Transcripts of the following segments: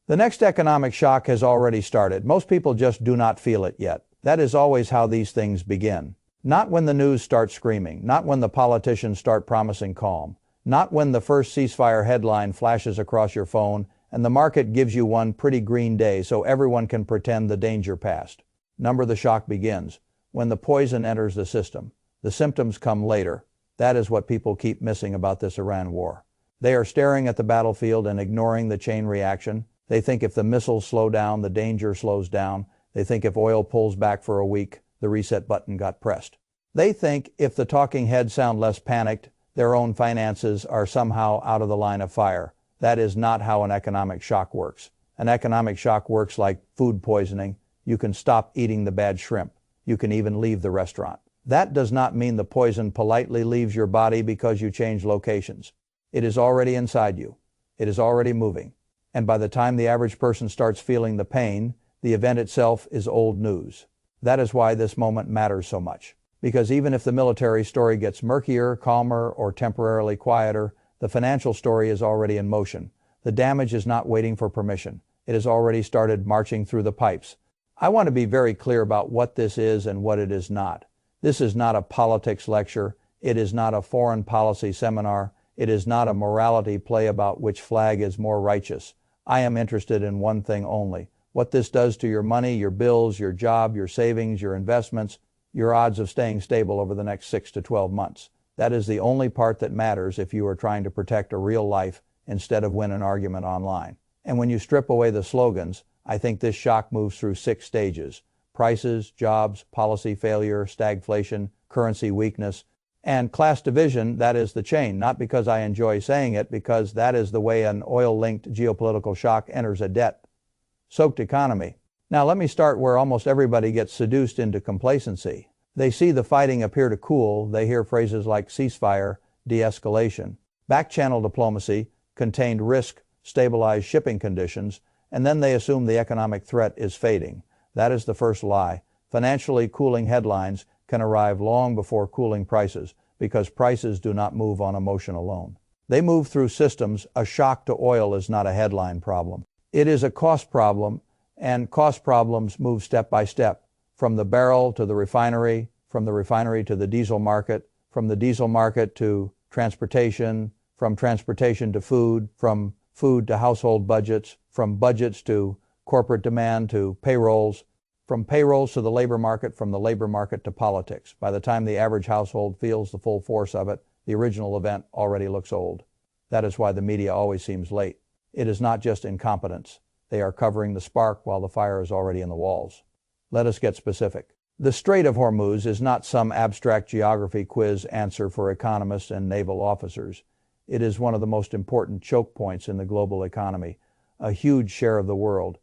The next economic shock has already started. Most people just do not feel it yet. That is always how these things begin. Not when the news starts screaming, not when the politicians start promising calm, not when the first ceasefire headline flashes across your phone and the market gives you one pretty green day so everyone can pretend the danger passed. The shock begins when the poison enters the system. The symptoms come later. That is what people keep missing about this Iran war. They are staring at the battlefield and ignoring the chain reaction. They think if the missiles slow down, the danger slows down. They think if oil pulls back for a week, the reset button got pressed. They think if the talking heads sound less panicked, their own finances are somehow out of the line of fire. That is not how an economic shock works. An economic shock works like food poisoning. You can stop eating the bad shrimp. You can even leave the restaurant. That does not mean the poison politely leaves your body because you change locations. It is already inside you. It is already moving. And by the time the average person starts feeling the pain, the event itself is old news. That is why this moment matters so much. Because even if the military story gets murkier, calmer, or temporarily quieter, the financial story is already in motion. The damage is not waiting for permission. It has already started marching through the pipes. I want to be very clear about what this is and what it is not. This is not a politics lecture. It is not a foreign policy seminar. It is not a morality play about which flag is more righteous. I am interested in one thing only: what this does to your money, your bills, your job, your savings, your investments, your odds of staying stable over the next 6 to 12 months. That is the only part that matters if you are trying to protect a real life instead of win an argument online. And when you strip away the slogans, I think this shock moves through 6 stages: prices, jobs, policy failure, stagflation, currency weakness, and class division. That is the chain, not because I enjoy saying it, because that is the way an oil-linked geopolitical shock enters a debt-soaked economy. Now let me start where almost everybody gets seduced into complacency. They see the fighting appear to cool. They hear phrases like ceasefire, de-escalation, back-channel diplomacy, contained risk, stabilized shipping conditions, and then they assume the economic threat is fading. That is the first lie. Financially cooling headlines can arrive long before cooling prices, because prices do not move on emotion alone. They move through systems. A shock to oil is not a headline problem. It is a cost problem, and cost problems move step by step, from the barrel to the refinery, from the refinery to the diesel market, from the diesel market to transportation, from transportation to food, from food to household budgets, from budgets to corporate demand to payrolls, from payrolls to the labor market, from the labor market to politics. By the time the average household feels the full force of it, the original event already looks old. That is why the media always seems late. It is not just incompetence. They are covering the spark while the fire is already in the walls. Let us get specific. The Strait of Hormuz is not some abstract geography quiz answer for economists and naval officers. It is one of the most important choke points in the global economy. A huge share of the world's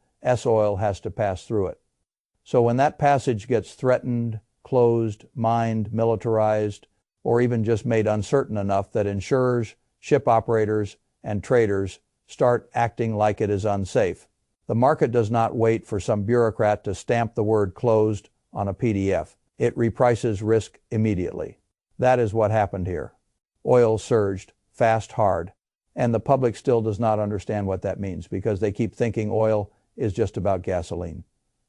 oil has to pass through it. So when that passage gets threatened, closed, mined, militarized, or even just made uncertain enough that insurers, ship operators, and traders start acting like it is unsafe, the market does not wait for some bureaucrat to stamp the word closed on a PDF. It reprices risk immediately. That is what happened here. Oil surged, fast, hard, and the public still does not understand what that means, because they keep thinking oil is just about gasoline.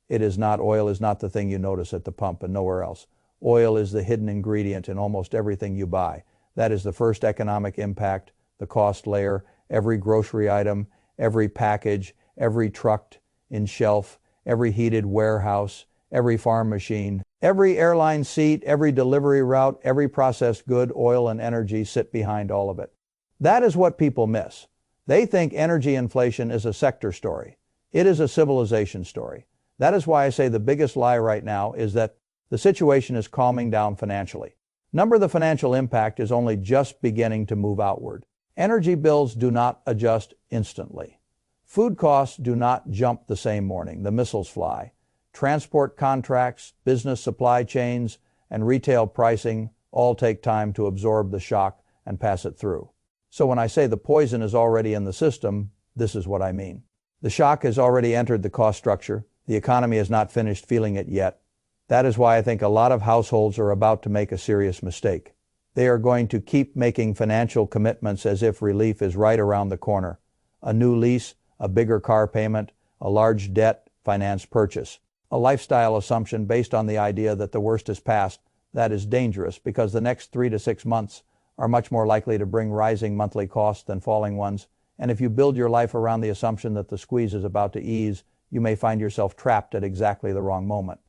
It is not. Oil is not the thing you notice at the pump and nowhere else. Oil is the hidden ingredient in almost everything you buy. That is the first economic impact, the cost layer. Every grocery item, every package, every truck in shelf, every heated warehouse, every farm machine, every airline seat, every delivery route, every processed good, oil and energy sit behind all of it. That is what people miss. They think energy inflation is a sector story. It is a civilization story. That is why I say the biggest lie right now is that the situation is calming down financially. The financial impact is only just beginning to move outward. Energy bills do not adjust instantly. Food costs do not jump the same morning. The missiles fly. Transport contracts, business supply chains, and retail pricing all take time to absorb the shock and pass it through. So when I say the poison is already in the system, this is what I mean. The shock has already entered the cost structure. The economy has not finished feeling it yet. That is why I think a lot of households are about to make a serious mistake. They are going to keep making financial commitments as if relief is right around the corner. A new lease, a bigger car payment, a large debt finance purchase. A lifestyle assumption based on the idea that the worst is past. That is dangerous because the next 3 to 6 months are much more likely to bring rising monthly costs than falling ones, and if you build your life around the assumption that the squeeze is about to ease, you may find yourself trapped at exactly the wrong moment.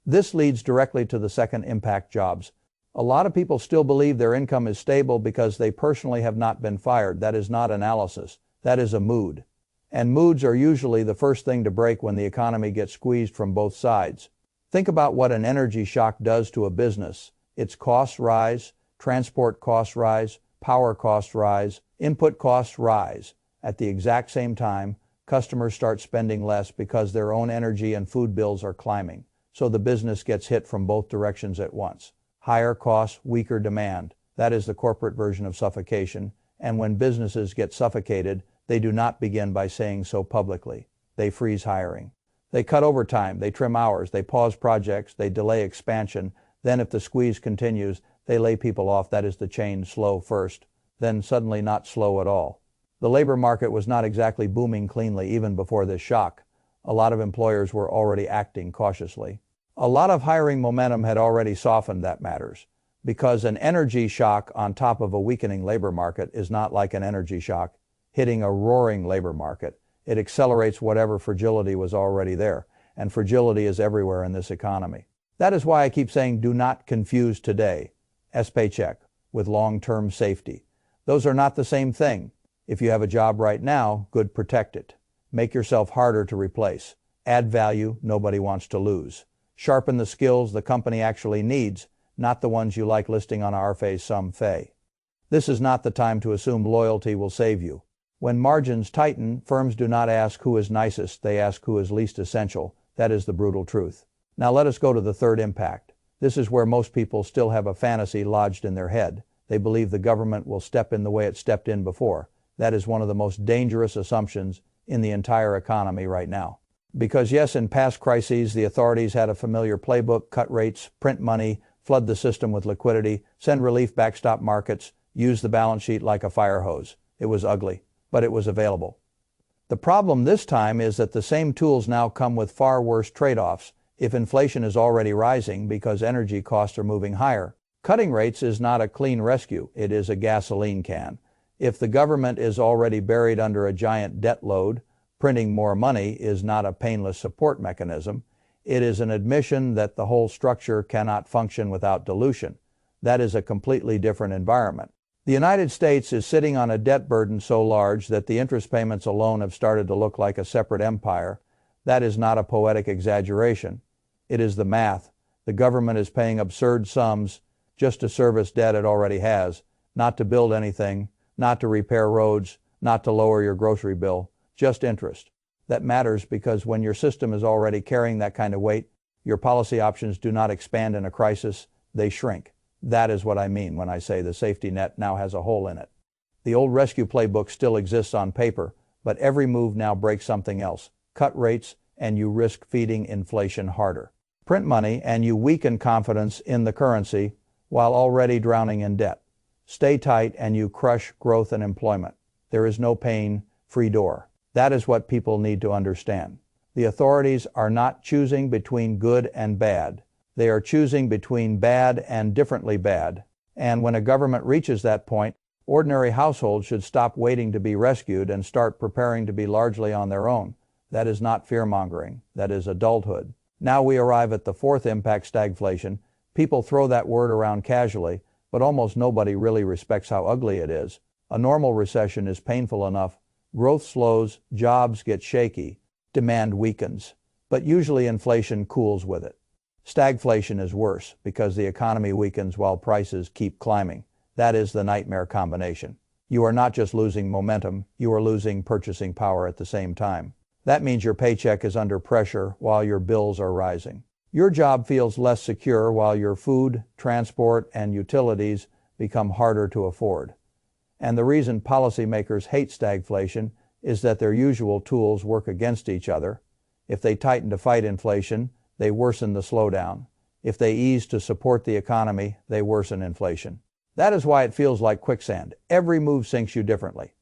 This leads directly to the second impact: jobs. A lot of people still believe their income is stable because they personally have not been fired. That is not analysis. That is a mood. And moods are usually the first thing to break when the economy gets squeezed from both sides. Think about what an energy shock does to a business. Its costs rise, transport costs rise, power costs rise, input costs rise. At the exact same time, customers start spending less because their own energy and food bills are climbing. So the business gets hit from both directions at once. Higher costs, weaker demand. That is the corporate version of suffocation. And when businesses get suffocated, they do not begin by saying so publicly. They freeze hiring. They cut overtime, they trim hours, they pause projects, they delay expansion. Then if the squeeze continues, they lay people off. That is the chain: slow first, then suddenly not slow at all. The labor market was not exactly booming cleanly even before this shock. A lot of employers were already acting cautiously. A lot of hiring momentum had already softened. That matters, because an energy shock on top of a weakening labor market is not like an energy shock hitting a roaring labor market. It accelerates whatever fragility was already there, and fragility is everywhere in this economy. That is why I keep saying do not confuse today's paycheck with long-term safety. Those are not the same thing. If you have a job right now, good, protect it. Make yourself harder to replace. Add value nobody wants to lose. Sharpen the skills the company actually needs, not the ones you like listing on RFA some fay. This is not the time to assume loyalty will save you. When margins tighten, firms do not ask who is nicest, they ask who is least essential. That is the brutal truth. Now let us go to the third impact. This is where most people still have a fantasy lodged in their head. They believe the government will step in the way it stepped in before. That is one of the most dangerous assumptions in the entire economy right now. Because yes, in past crises, the authorities had a familiar playbook: cut rates, print money, flood the system with liquidity, send relief, backstop markets, use the balance sheet like a fire hose. It was ugly, but it was available. The problem this time is that the same tools now come with far worse trade-offs. If inflation is already rising because energy costs are moving higher, cutting rates is not a clean rescue. It is a gasoline can. If the government is already buried under a giant debt load, printing more money is not a painless support mechanism. It is an admission that the whole structure cannot function without dilution. That is a completely different environment. The United States is sitting on a debt burden so large that the interest payments alone have started to look like a separate empire. That is not a poetic exaggeration. It is the math. The government is paying absurd sums just to service debt it already has, not to build anything, not to repair roads, not to lower your grocery bill, just interest. That matters because when your system is already carrying that kind of weight, your policy options do not expand in a crisis, they shrink. That is what I mean when I say the safety net now has a hole in it. The old rescue playbook still exists on paper, but every move now breaks something else. Cut rates and you risk feeding inflation harder. Print money and you weaken confidence in the currency while already drowning in debt. Stay tight and you crush growth and employment. There is no pain-free door. That is what people need to understand. The authorities are not choosing between good and bad. They are choosing between bad and differently bad. And when a government reaches that point, ordinary households should stop waiting to be rescued and start preparing to be largely on their own. That is not fear-mongering. That is adulthood. Now we arrive at the fourth impact: stagflation. People throw that word around casually, but almost nobody really respects how ugly it is. A normal recession is painful enough. Growth slows, jobs get shaky, demand weakens, but usually inflation cools with it. Stagflation is worse because the economy weakens while prices keep climbing. That is the nightmare combination. You are not just losing momentum, you are losing purchasing power at the same time. That means your paycheck is under pressure while your bills are rising. Your job feels less secure while your food, transport, and utilities become harder to afford. And the reason policymakers hate stagflation is that their usual tools work against each other. If they tighten to fight inflation, they worsen the slowdown. If they ease to support the economy, they worsen inflation. That is why it feels like quicksand. Every move sinks you differently.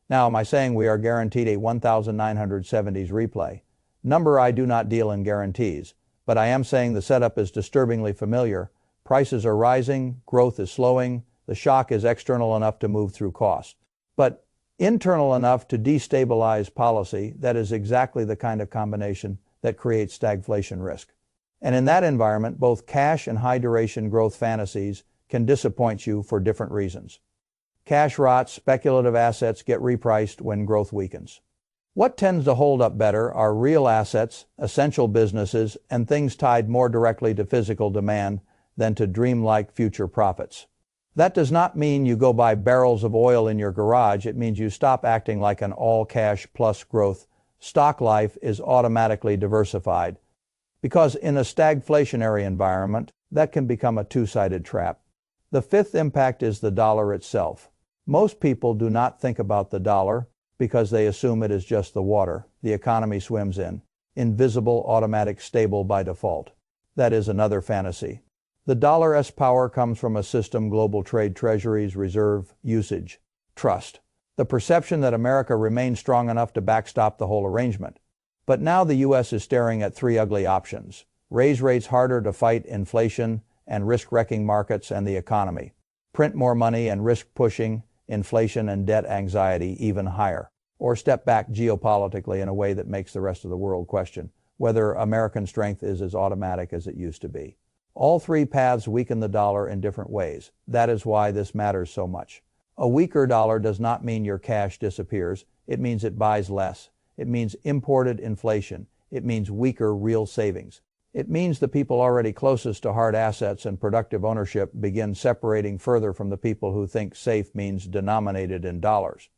Now, am I saying we are guaranteed a 1970s replay? Number, I do not deal in guarantees, but I am saying the setup is disturbingly familiar. Prices are rising, growth is slowing, the shock is external enough to move through cost, but internal enough to destabilize policy. That is exactly the kind of combination that creates stagflation risk. And in that environment, both cash and high-duration growth fantasies can disappoint you for different reasons. Cash rots, speculative assets get repriced when growth weakens. What tends to hold up better are real assets, essential businesses, and things tied more directly to physical demand than to dreamlike future profits. That does not mean you go buy barrels of oil in your garage. It means you stop acting like an all-cash plus growth stock life is automatically diversified. Because in a stagflationary environment, that can become a two-sided trap. The fifth impact is the dollar itself. Most people do not think about the dollar because they assume it is just the water the economy swims in, invisible, automatic, stable by default. That is another fantasy. The dollar's power comes from a system: global trade, treasuries, reserve, usage, trust. The perception that America remains strong enough to backstop the whole arrangement. But now the U.S. is staring at three ugly options: raise rates harder to fight inflation and risk-wrecking markets and the economy, print more money and risk pushing inflation and debt anxiety even higher, or step back geopolitically in a way that makes the rest of the world question whether American strength is as automatic as it used to be. All three paths weaken the dollar in different ways. That is why this matters so much. A weaker dollar does not mean your cash disappears. It means it buys less. It means imported inflation. It means weaker real savings. It means the people already closest to hard assets and productive ownership begin separating further from the people who think safe means denominated in dollars.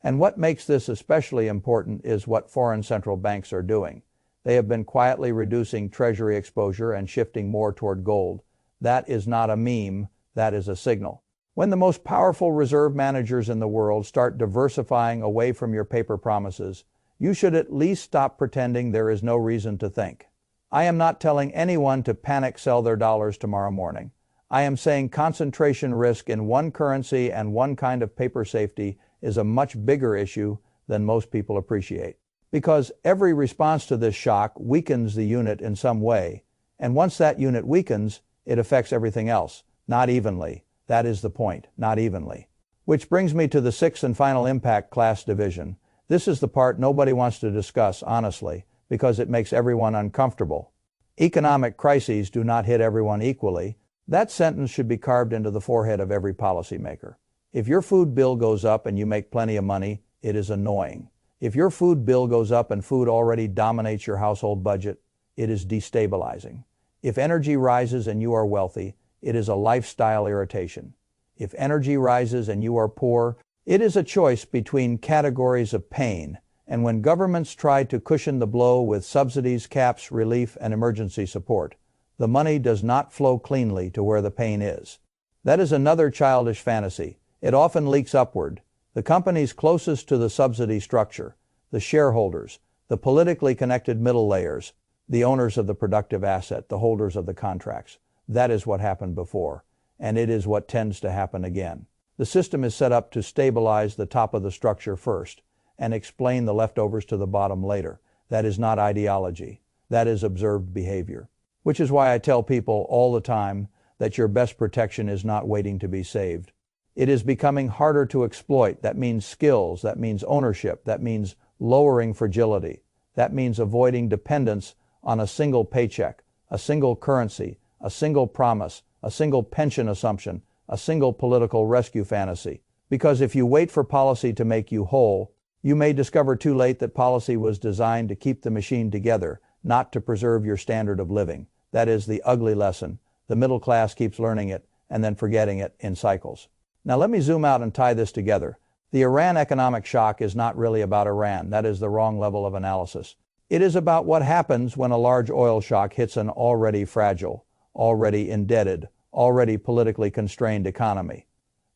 And what makes this especially important is what foreign central banks are doing. They have been quietly reducing treasury exposure and shifting more toward gold. That is not a meme, that is a signal. When the most powerful reserve managers in the world start diversifying away from your paper promises, you should at least stop pretending there is no reason to think. I am not telling anyone to panic sell their dollars tomorrow morning. I am saying concentration risk in one currency and one kind of paper safety is a much bigger issue than most people appreciate. Because every response to this shock weakens the unit in some way, and once that unit weakens, it affects everything else, not evenly. That is the point, not evenly. Which brings me to the sixth and final impact: class division. This is the part nobody wants to discuss, honestly, because it makes everyone uncomfortable. Economic crises do not hit everyone equally. That sentence should be carved into the forehead of every policymaker. If your food bill goes up and you make plenty of money, it is annoying. If your food bill goes up and food already dominates your household budget, it is destabilizing. If energy rises and you are wealthy, it is a lifestyle irritation. If energy rises and you are poor, it is a choice between categories of pain. And when governments try to cushion the blow with subsidies, caps, relief, and emergency support, the money does not flow cleanly to where the pain is. That is another childish fantasy. It often leaks upward. The companies closest to the subsidy structure, the shareholders, the politically connected middle layers, the owners of the productive asset, the holders of the contracts. That is what happened before, and it is what tends to happen again. The system is set up to stabilize the top of the structure first and explain the leftovers to the bottom later. That is not ideology. That is observed behavior. Which is why I tell people all the time that your best protection is not waiting to be saved. It is becoming harder to exploit. That means skills. That means ownership. That means lowering fragility. That means avoiding dependence on a single paycheck, a single currency, a single promise, a single pension assumption, a single political rescue fantasy. Because if you wait for policy to make you whole, you may discover too late that policy was designed to keep the machine together, not to preserve your standard of living. That is the ugly lesson. The middle class keeps learning it and then forgetting it in cycles. Now let me zoom out and tie this together. The Iran economic shock is not really about Iran. That is the wrong level of analysis. It is about what happens when a large oil shock hits an already fragile, already indebted, already politically constrained economy.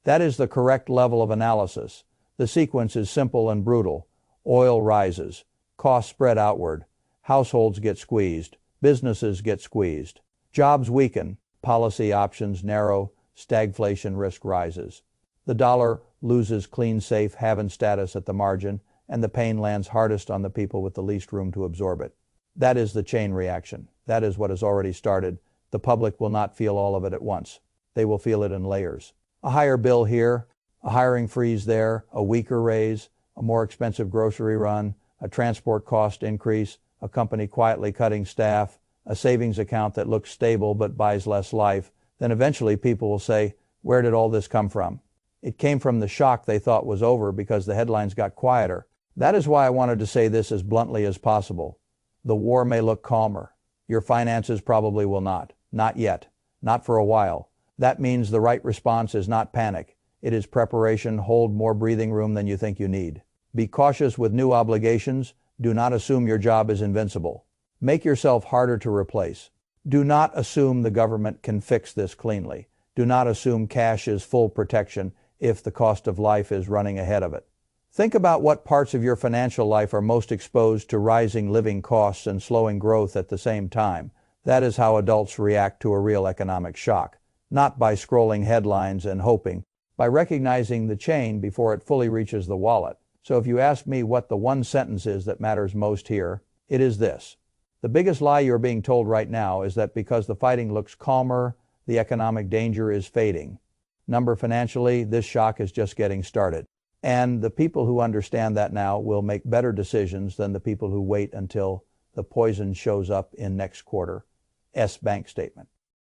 That is the correct level of analysis. The sequence is simple and brutal. Oil rises, costs spread outward, households get squeezed, businesses get squeezed, jobs weaken, policy options narrow, stagflation risk rises. The dollar loses clean, safe haven status at the margin, and the pain lands hardest on the people with the least room to absorb it. That is the chain reaction. That is what has already started. The public will not feel all of it at once. They will feel it in layers. A higher bill here, a hiring freeze there, a weaker raise, a more expensive grocery run, a transport cost increase, a company quietly cutting staff, a savings account that looks stable but buys less life. Then eventually people will say, where did all this come from? It came from the shock they thought was over because the headlines got quieter. That is why I wanted to say this as bluntly as possible. The war may look calmer. Your finances probably will not. Not yet. Not for a while. That means the right response is not panic. It is preparation. Hold more breathing room than you think you need. Be cautious with new obligations. Do not assume your job is invincible. Make yourself harder to replace. Do not assume the government can fix this cleanly. Do not assume cash is full protection if the cost of life is running ahead of it. Think about what parts of your financial life are most exposed to rising living costs and slowing growth at the same time. That is how adults react to a real economic shock. Not by scrolling headlines and hoping, by recognizing the chain before it fully reaches the wallet. So if you ask me what the one sentence is that matters most here, it is this. The biggest lie you're being told right now is that because the fighting looks calmer, the economic danger is fading. Financially, this shock is just getting started. And the people who understand that now will make better decisions than the people who wait until the poison shows up in next quarter's bank statement.